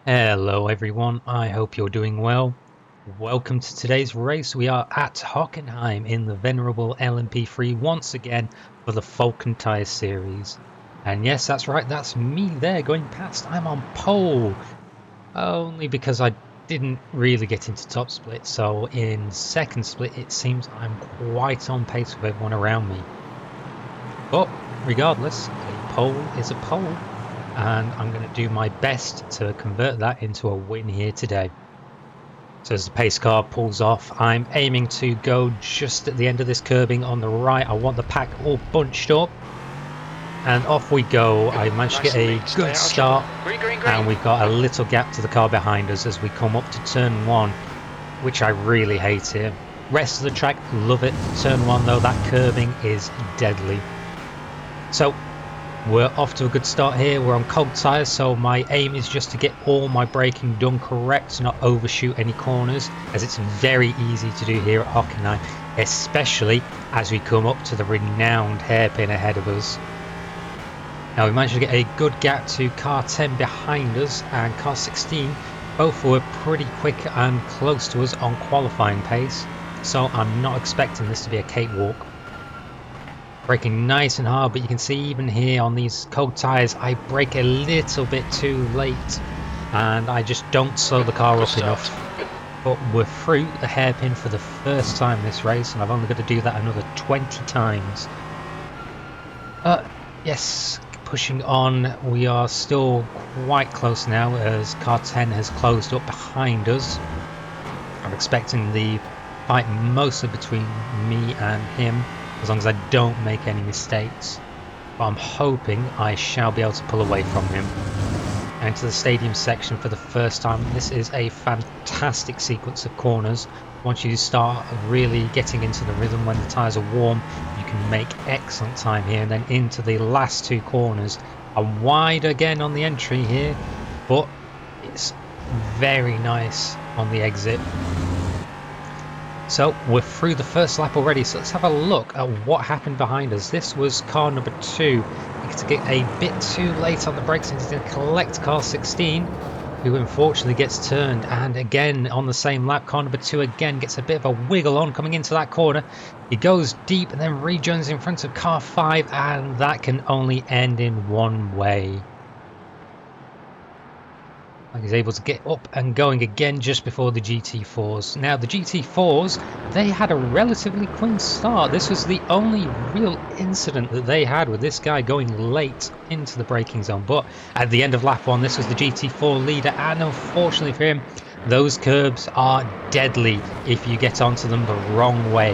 Hello everyone, I hope you're doing well. Welcome to today's race. We are at Hockenheim in the venerable LMP3 once again for the Fixed Series. And yes, that's right, that's me there going past. I'm on pole, only because I didn't really get into top split, so in second split it seems I'm quite on pace with everyone around me. But regardless, a pole is a pole, and I'm going to do my best to convert that into a win here today. So as the pace car pulls off, I'm aiming to go just at the end of this curbing on the right. I want the pack all bunched up, and off we go. I managed to get a good start, and we've got a little gap to the car behind us as we come up to turn one, which I really hate here. Rest of the track, love it. Turn one though, that curbing is deadly. So we're off to a good start here. We're on cold tyres, so my aim is just to get all my braking done correct, not overshoot any corners, as it's very easy to do here at Hockenheim, especially as we come up to the renowned hairpin ahead of us. Now we managed to get a good gap to car 10 behind us and car 16. Both were pretty quick and close to us on qualifying pace, so I'm not expecting this to be a cakewalk. Braking nice and hard, but you can see even here on these cold tyres I brake a little bit too late and I just don't slow the car up enough. But we're through the hairpin for the first time this race, and I've only got to do that another 20 times. Yes, pushing on. We are still quite close now as car 10 has closed up behind us. I'm expecting the fight mostly between me and him, as long as I don't make any mistakes. But I'm hoping I shall be able to pull away from him. Into the stadium section for the first time. This is a fantastic sequence of corners. Once you start really getting into the rhythm when the tyres are warm, you can make excellent time here. And then into the last two corners. I'm wide again on the entry here, but it's very nice on the exit. So we're through the first lap already, so let's have a look at what happened behind us. This was car number 2. To get a bit too late on the brakes and he's going to collect car 16, who unfortunately gets turned. And again on the same lap, car number 2 again gets a bit of a wiggle on coming into that corner. He goes deep and then rejoins in front of car 5, and that can only end in one way. He's able to get up and going again just before the GT4s. Now the GT4s, they had a relatively clean start. This was the only real incident that they had with this guy going late into the braking zone. But at the end of lap 1, this was the GT4 leader, and unfortunately for him, those curbs are deadly if you get onto them the wrong way.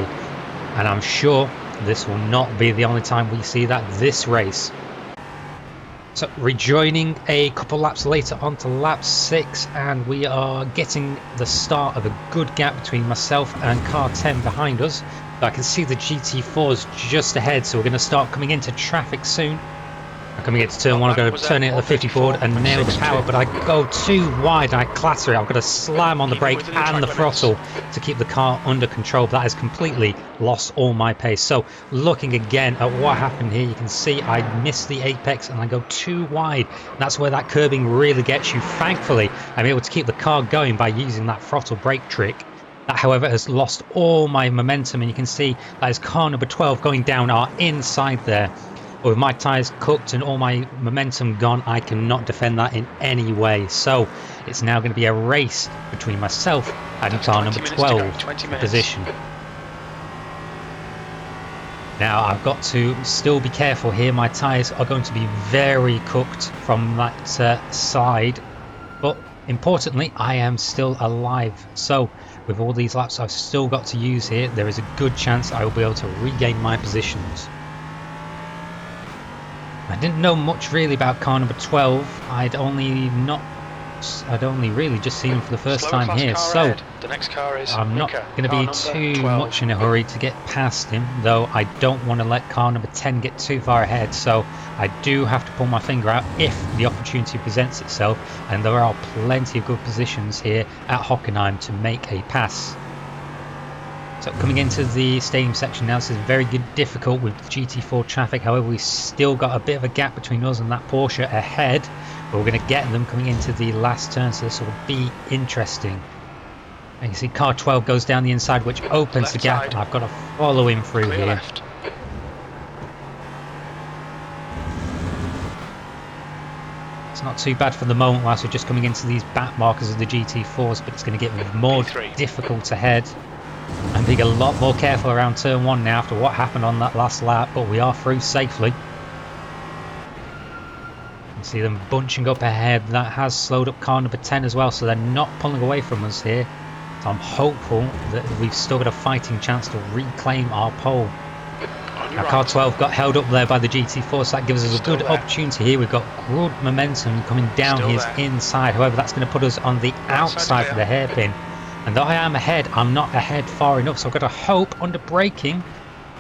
And I'm sure this will not be the only time we see that this race. So rejoining a couple laps later onto lap 6, and we are getting the start of a good gap between myself and car 10 behind us. I can see the GT4s just ahead, so we're going to start coming into traffic soon. I'm coming into turn 1, I'm going to turn it at the 50 forward and nail the power, but I go too wide, I clatter it. I've got to slam on the brake and the throttle to keep the car under control. That has completely lost all my pace. So looking again at what happened here, you can see I missed the apex and I go too wide. That's where that curbing really gets you. Thankfully, I'm able to keep the car going by using that throttle brake trick. That, however, has lost all my momentum, and you can see that is car number 12 going down our inside there. But with my tyres cooked and all my momentum gone, I cannot defend that in any way. So it's now going to be a race between myself and car number 12 position. Now I've got to still be careful here. My tyres are going to be very cooked from that side. But importantly, I am still alive. So with all these laps I've still got to use here, there is a good chance I will be able to regain my positions. I didn't know much really about car number 12. I'd only really just seen him for the first time here, so I'm not going to be too much in a hurry to get past him, though I don't want to let car number 10 get too far ahead, so I do have to pull my finger out if the opportunity presents itself, and there are plenty of good positions here at Hockenheim to make a pass. So coming into the stadium section now, this is very difficult with GT4 traffic. However, we still got a bit of a gap between us and that Porsche ahead. But we're going to get them coming into the last turn, so this will be interesting. And you see car 12 goes down the inside, which opens Left the gap, side. and I've got to follow him through Clear here. left. It's not too bad for the moment whilst we're just coming into these back markers of the GT4s, but it's going to get more difficult ahead. I'm being a lot more careful around turn 1 now after what happened on that last lap, but we are through safely. You see them bunching up ahead. That has slowed up car number 10 as well, so they're not pulling away from us here. So I'm hopeful that we've still got a fighting chance to reclaim our pole. Now car 12 got held up there by the GT4, so that gives us a good opportunity here. We've got good momentum coming down his inside. However, that's going to put us on the outside for the hairpin. And though I am ahead, I'm not ahead far enough, so I've got to hope under braking.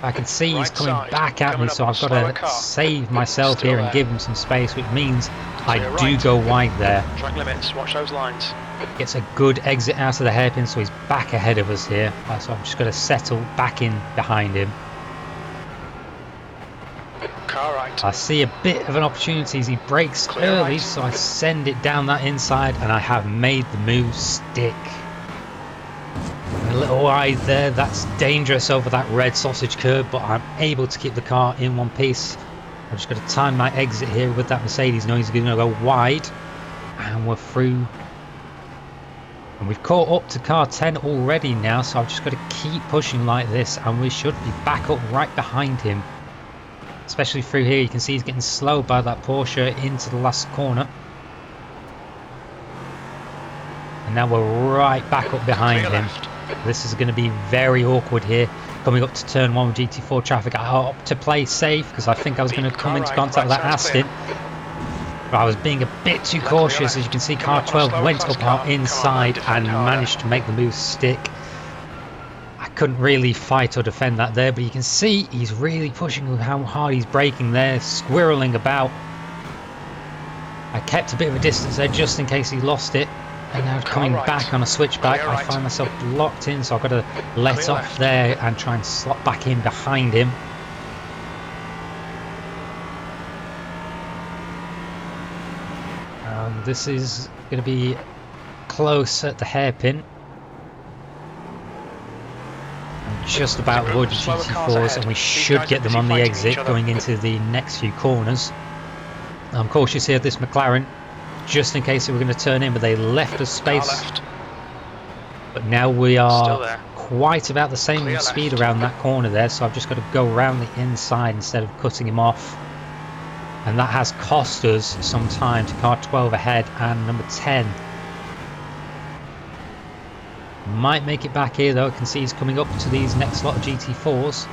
I can see he's coming back at me, so I've got to save myself here and give him some space, which means I do go wide there. Track limits, watch those lines. Gets a good exit out of the hairpin, so he's back ahead of us here. So I'm just going to settle back in behind him. Car right. I see a bit of an opportunity as he brakes early, right. So I send it down that inside, and I have made the move stick. A little wide there, that's dangerous over that red sausage curb, but I'm able to keep the car in one piece. I'm just going to time my exit here with that Mercedes, knowing he's going to go wide, and we're through. And we've caught up to car 10 already now, so I've just got to keep pushing like this, and we should be back up right behind him. Especially through here, you can see he's getting slowed by that Porsche into the last corner. And now we're right back up behind him. This is going to be very awkward here. Coming up to turn 1 with GT4 traffic, I opted to play safe because I think I was going to come into contact with that Aston. But I was being a bit too cautious. As you can see, car 12 went up our inside and managed to make the move stick. I couldn't really fight or defend that there, but you can see he's really pushing with how hard he's braking there, squirreling about. I kept a bit of a distance there just in case he lost it. And now coming back on a switchback, I find myself locked in, so I've got to let off there and try and slot back in behind him. This is going to be close at the hairpin. I'm just about to avoid the GT4s, and we should get them on the exit going into the next few corners. I'm cautious here of this McLaren, just in case they were going to turn in, but they left us space. But now we are quite about the same speed around that corner there, so I've just got to go around the inside instead of cutting him off. And that has cost us some time to car 12 ahead and number 10. Might make it back here though. I can see he's coming up to these next lot of GT4s.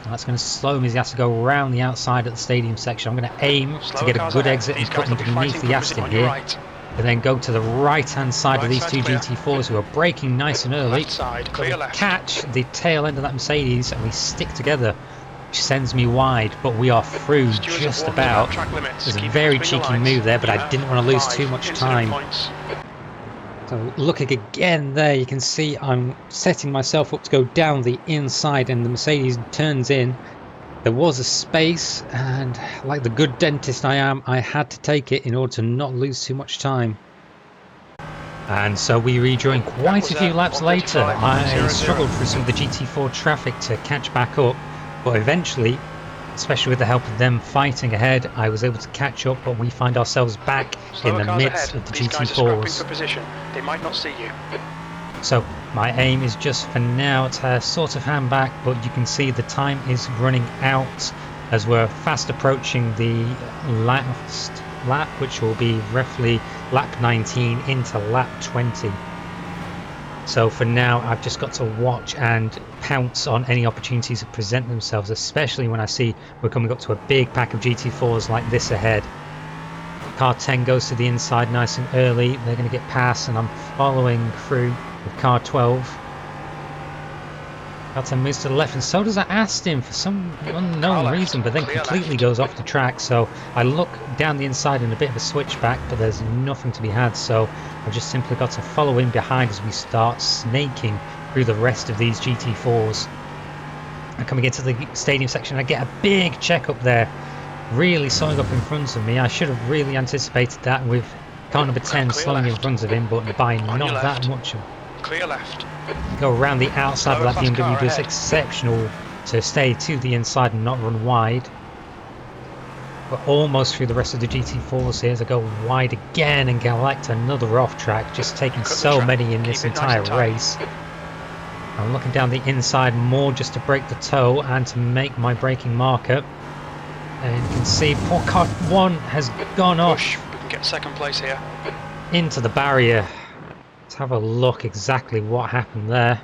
And that's going to slow him as he has to go around the outside at the stadium section. I'm going to aim to get a good exit and put him beneath the Aston here. And then go to the right hand side of these two GT4s who are braking nice and early. Catch the tail end of that Mercedes and we stick together, which sends me wide, but we are through just about. It was a very cheeky move there, but I didn't want to lose too much time. So looking again there, you can see I'm setting myself up to go down the inside and the Mercedes turns in. There was a space, and like the good dentist I am, I had to take it in order to not lose too much time. And so we rejoin quite a few laps later. I struggled through some of the GT4 traffic to catch back up, but eventually, especially with the help of them fighting ahead, I was able to catch up, but we find ourselves back in the midst of the GT4s. They might not see you. So my aim is just for now to sort of hand back, but you can see the time is running out as we're fast approaching the last lap, which will be roughly lap 19 into lap 20. So for now, I've just got to watch and pounce on any opportunities that present themselves, especially when I see we're coming up to a big pack of GT4s like this ahead. Car 10 goes to the inside nice and early. They're going to get past, and I'm following through with car 12. Car 10 moves to the left, and so does that Aston for some unknown reason, but then completely goes off the track. So I look down the inside in a bit of a switchback, but there's nothing to be had. So I've just simply got to follow in behind as we start snaking through the rest of these GT4s. And coming into the stadium section, I get a big check up there. really slowing up in front of me. I should have really anticipated that with car number 10 Clear slowing in left. front of him, but by On your not that left. much. Clear left. Go around the outside of Lower that class car BMW is ahead. exceptional to stay to the inside and not run wide. We're almost through the rest of the GT4s here as I go wide again and collect another off track, just taking Cut the so track. many in Keep this it nice entire and tight. race. I'm looking down the inside more just to break the toe and to make my braking marker. And you can see poor car 1 has gone Push. off We can get second place here. into the barrier. Let's have a look exactly what happened there.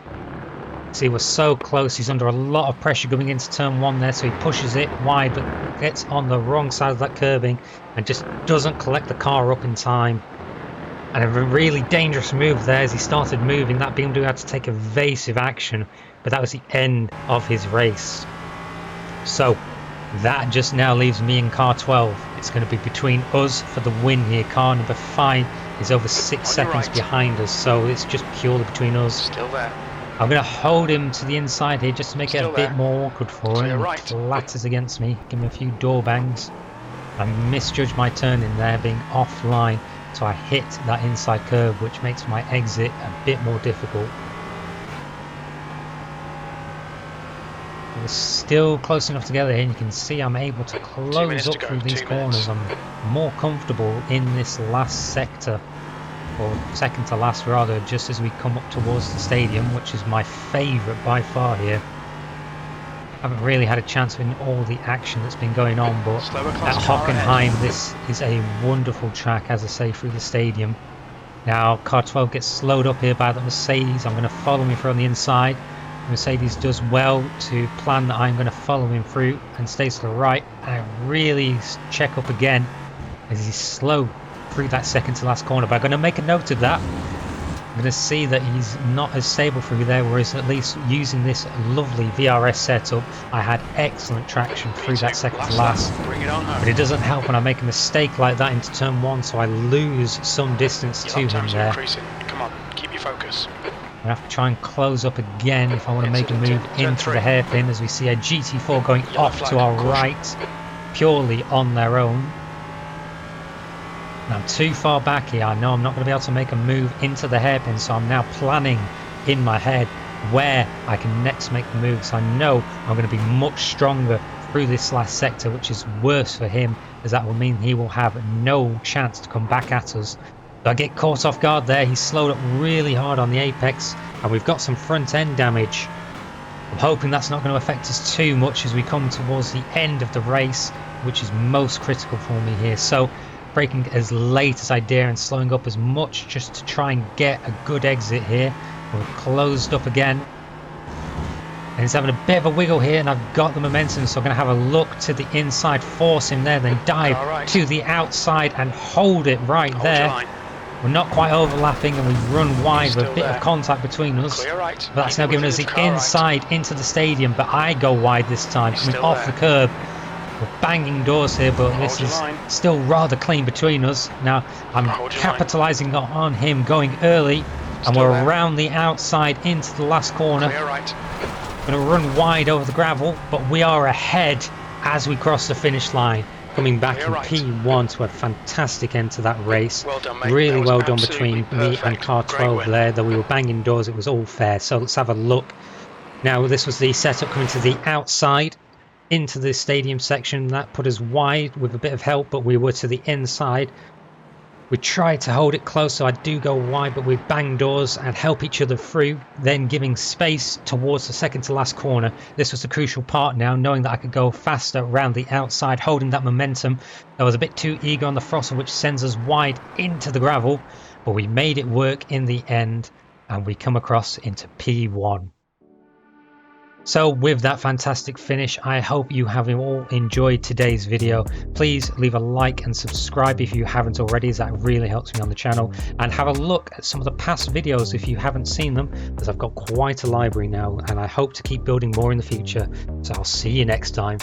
See, we're so close. He's under a lot of pressure going into turn 1 there, so he pushes it wide but gets on the wrong side of that curbing and just doesn't collect the car up in time. And a really dangerous move there as he started moving. That BMW had to take evasive action, but that was the end of his race. So that just now leaves me and car 12. It's going to be between us for the win here. Car number 5 is over 6 seconds behind us, so it's just purely between us. Still there. I'm going to hold him to the inside here just to make it a bit more awkward for him. Right. He clatters against me, give him a few door bangs. I misjudged my turn in there, being offline, so I hit that inside curve, which makes my exit a bit more difficult. We're still close enough together here, and you can see I'm able to close up through these corners. I'm more comfortable in this last sector, or second to last rather, just as we come up towards the stadium, which is my favourite by far here. I haven't really had a chance in all the action that's been going on, but at Hockenheim this is a wonderful track, as I say, through the stadium. Now car 12 gets slowed up here by the Mercedes. I'm going to follow him from the inside. Mercedes does well to plan that I'm going to follow him through and stays to the right, and I really check up again as he's slow through that second to last corner, but I'm going to make a note of that. I'm going to see that he's not as stable through there, whereas at least using this lovely VRS setup I had excellent traction through that second to last. But it doesn't help when I make a mistake like that into turn 1, so I lose some distance to him there. Come on, keep your focus. I have to try and close up again if I want to make a move into the hairpin, as we see a GT4 going off to our right purely on their own. And I'm too far back here. I know I'm not going to be able to make a move into the hairpin, so I'm now planning in my head where I can next make the moves. I know I'm going to be much stronger through this last sector, which is worse for him, as that will mean he will have no chance to come back at us. So I get caught off guard there. He's slowed up really hard on the apex, and we've got some front end damage. I'm hoping that's not going to affect us too much as we come towards the end of the race, which is most critical for me here. So braking as late as I dare and slowing up as much just to try and get a good exit here. We're closed up again, and he's having a bit of a wiggle here, and I've got the momentum, so I'm going to have a look to the inside, force him there, then dive to the outside and hold it right there. We're not quite overlapping, and we run wide with a bit of contact between us. But that's now giving us the inside into the stadium, but I go wide this time, coming off the curb. We're banging doors here, but this is still rather clean between us. Now I'm capitalising on him going early, and we're around the outside into the last corner. Going to run wide over the gravel, but we are ahead as we cross the finish line. Coming back in P1 to a fantastic end to that race. Really well done between me and car 12 there, though we were banging doors, it was all fair. So let's have a look. Now this was the setup coming to the outside into the stadium section. That put us wide with a bit of help, but we were to the inside. We tried to hold it close, so I do go wide, but we bang doors and help each other through, then giving space towards the second to last corner. This was the crucial part now, knowing that I could go faster around the outside, holding that momentum. I was a bit too eager on the throttle, which sends us wide into the gravel, but we made it work in the end, and we come across into P1. So with that fantastic finish, I hope you have all enjoyed today's video. Please leave a like and subscribe if you haven't already, as that really helps me on the channel. And have a look at some of the past videos if you haven't seen them, as I've got quite a library now, and I hope to keep building more in the future. So I'll see you next time.